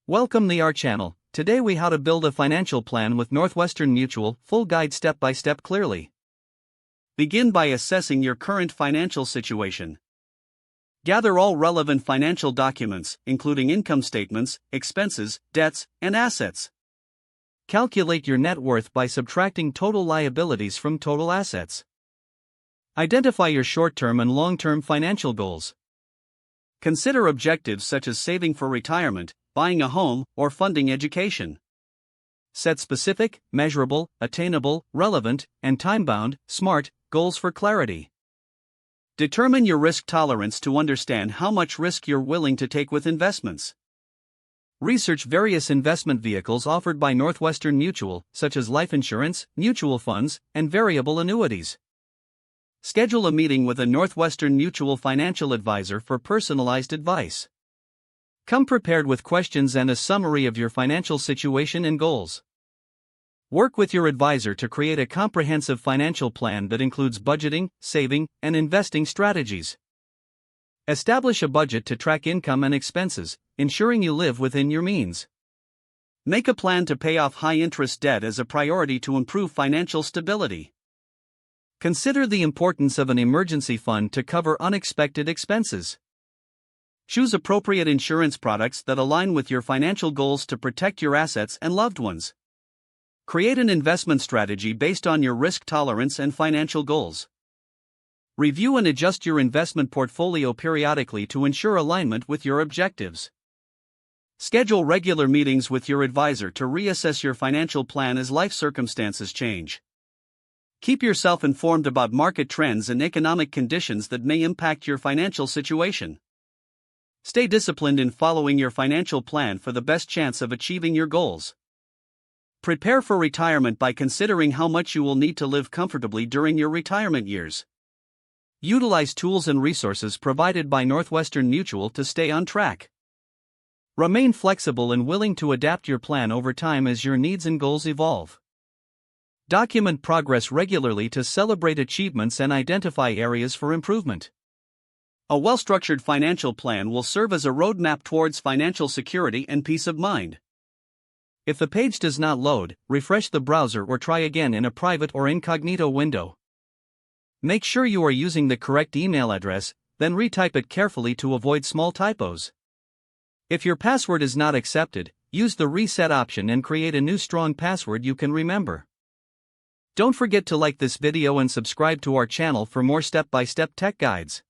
Welcome to our channel. Today we how to build a financial plan with Northwestern Mutual, full guide step by step clearly. Begin by assessing your current financial situation. Gather all relevant financial documents, including income statements, expenses, debts, and assets. Calculate your net worth by subtracting total liabilities from total assets. Identify your short-term and long-term financial goals. Consider objectives such as saving for retirement, buying a home, or funding education. Set specific, measurable, attainable, relevant, and time-bound, SMART, goals for clarity. Determine your risk tolerance to understand how much risk you're willing to take with investments. Research various investment vehicles offered by Northwestern Mutual, such as life insurance, mutual funds, and variable annuities. Schedule a meeting with a Northwestern Mutual financial advisor for personalized advice. Come prepared with questions and a summary of your financial situation and goals. Work with your advisor to create a comprehensive financial plan that includes budgeting, saving, and investing strategies. Establish a budget to track income and expenses, ensuring you live within your means. Make a plan to pay off high-interest debt as a priority to improve financial stability. Consider the importance of an emergency fund to cover unexpected expenses. Choose appropriate insurance products that align with your financial goals to protect your assets and loved ones. Create an investment strategy based on your risk tolerance and financial goals. Review and adjust your investment portfolio periodically to ensure alignment with your objectives. Schedule regular meetings with your advisor to reassess your financial plan as life circumstances change. Keep yourself informed about market trends and economic conditions that may impact your financial situation. Stay disciplined in following your financial plan for the best chance of achieving your goals. Prepare for retirement by considering how much you will need to live comfortably during your retirement years. Utilize tools and resources provided by Northwestern Mutual to stay on track. Remain flexible and willing to adapt your plan over time as your needs and goals evolve. Document progress regularly to celebrate achievements and identify areas for improvement. A well-structured financial plan will serve as a roadmap towards financial security and peace of mind. If the page does not load, refresh the browser or try again in a private or incognito window. Make sure you are using the correct email address, then retype it carefully to avoid small typos. If your password is not accepted, use the reset option and create a new strong password you can remember. Don't forget to like this video and subscribe to our channel for more step-by-step tech guides.